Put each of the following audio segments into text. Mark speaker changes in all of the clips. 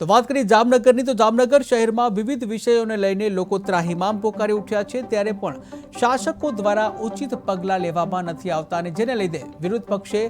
Speaker 1: તો વાત કરીએ જામનગરની, તો જામનગર શહેરમાં વિવિધ વિષયોને લઈને લોકો ત્રાહિમામ પોકારી ઉઠ્યા છે, ત્યારે પણ શાસકો દ્વારા ઉચિત પગલાં લેવામાં નથી આવતા અને જેને લીધે વિરોધ પક્ષે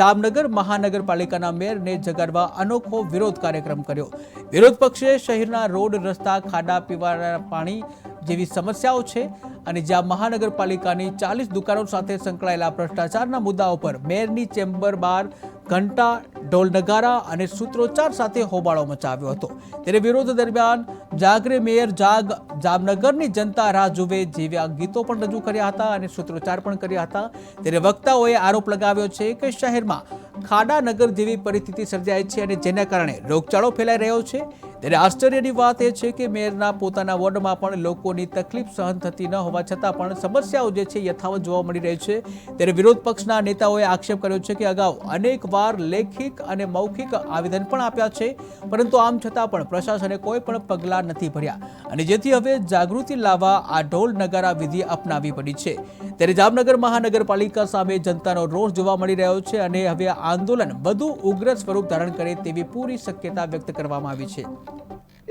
Speaker 1: જામનગર મહાનગરપાલિકાના મેયરને જગાડવા અનોખો વિરોધ કાર્યક્રમ કર્યો। વિરોધ પક્ષે શહેરના રોડ, રસ્તા, ખાડા, પીવાના પાણી જેવી સમસ્યાઓ છે અને જ્યાં મહાનગરપાલિકાની 40 દુકાનો સાથે સંકળાયેલા ભ્રષ્ટાચારના મુદ્દાઓ પર મેયરની ચેમ્બર બહાર ઘંટા, ઢોલ નગારા અને સૂત્રોચ્ચાર સાથે હોબાળો મચાવ્યો હતો। ત્યારે વિરોધ દરમિયાન જાગરે મેયર જાગ, જામનગરની જનતા રાહ જુએ જેવા ગીતો પણ રજૂ કર્યા હતા અને સૂત્રોચ્ચાર પણ કર્યા હતા। ત્યારે વક્તાઓએ આરોપ લગાવ્યો છે કે શહેરમાં ખાડાનગર જેવી પરિસ્થિતિ સર્જાય છે અને જેના કારણે રોગચાળો ફેલાઈ રહ્યો છે। ત્યારે આશ્ચર્યની વાત એ છે કે મેયરના પોતાના વોર્ડમાં પણ લોકોની તકલીફ સહન થતી ન હોવા છતાં પણ સમસ્યાઓ જે છે યથાવત જોવા મળી રહી છે। ત્યારે વિરોધ પક્ષના નેતાઓએ આક્ષેપ કર્યો છે કે અગાઉ અનેક વાર લેખિત અને મૌખિક આવેદન પણ આપ્યા છે, પરંતુ આમ છતાં પણ પ્રશાસને કોઈ પણ પગલાં નથી ભર્યા અને જેથી હવે જાગૃતિ લાવવા આ ઢોલ નગારા વિધિ અપનાવી પડી છે। ત્યારે જામનગર મહાનગરપાલિકા સામે જનતાનો રોષ જોવા મળી રહ્યો છે અને હવે આંદોલન વધુ ઉગ્ર સ્વરૂપ ધારણ કરે તેવી પૂરી શક્યતા વ્યક્ત કરવામાં આવી છે।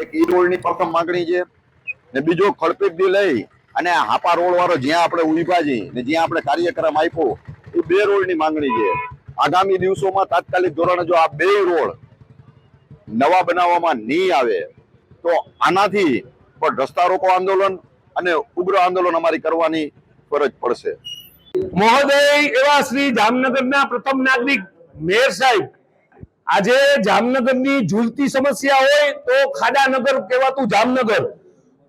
Speaker 2: એક ઈ રોડની પ્રથમ માંગણી છે ને બીજો ખળપીટથી લઈ અને હાપા રોડ વાળો જ્યાં આપણે ઉભા છીએ ને જ્યાં આપણે કાર્યક્રમ આપ્યો એ 2 રોડની માંગણી છે। આગામી દિવસોમાં તાત્કાલિક ધોરણે જો આ 2 રોડ નવા બનાવવામાં નહીં આવે તો આનાથી પણ રસ્તા રોકો આંદોલન અને ઉગ્ર આંદોલન અમારી કરવાની ફરજ પડશે।
Speaker 3: મહોદય એવા શ્રી જામનગરના પ્રથમ નાગરિક મેયર સાહેબ, આજે જામનગરની ઝૂલતી સમસ્યા હોય તો ખાડાનગર કહેવાતું જામનગર,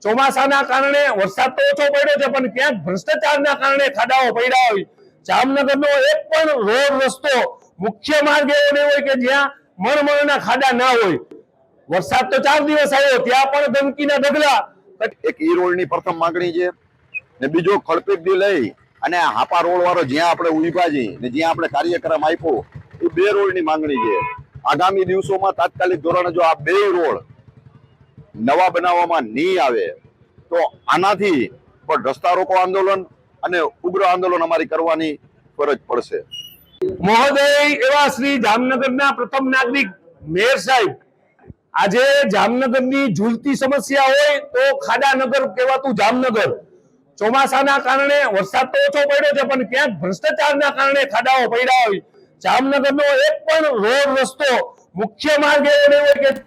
Speaker 3: ચોમાસાના કારણે વરસાદ તો ઓછો પડ્યો છે પણ ક્યાંક ભ્રષ્ટાચારના કારણે ખાડાઓ પડ્યા હોય। જામનગરનો એક પણ રોડ, રસ્તો, મુખ્ય માર્ગ એવો નહીં હોય કે જ્યાં મણમણના ખાડા ના હોય। વરસાદ તો 4 દિવસ આવ્યો, ત્યાં પણ ગંદકીના ઢગલા।
Speaker 2: એક ઈ રોડની પ્રથમ માંગણી છે ને બીજો ખળપીટથી લઈ અને હાપા રોડ વાળો જ્યાં આપણે ઉભા છીએ ને જ્યાં આપણે કાર્યક્રમ આપ્યો એ 2 રોડની માંગણી છે। આગામી દિવસોમાં તાત્કાલિક ધોરણે જો આ 2 રોડ નવા બનાવવામાં નહીં આવે તો આનાથી પણ રસ્તા રોકો આંદોલન અને ઉગ્ર આંદોલન અમારી કરવાની ફરજ પડશે।
Speaker 3: મહોદય એવા શ્રી જામનગરના પ્રથમ નાગરિક મેયર સાહેબ, આજે જામનગરની ઝૂલતી સમસ્યા હોય તો ખાડાનગર કહેવાતું જામનગર, ચોમાસાના કારણે વરસાદ તો ઓછો પડ્યો છે પણ ક્યાંક ભ્રષ્ટાચારના કારણે ખાડાઓ પડ્યા હોય। જામનગરનો એક પણ રોડ, રસ્તો, મુખ્ય માર્ગ એવો નહીં હોય કે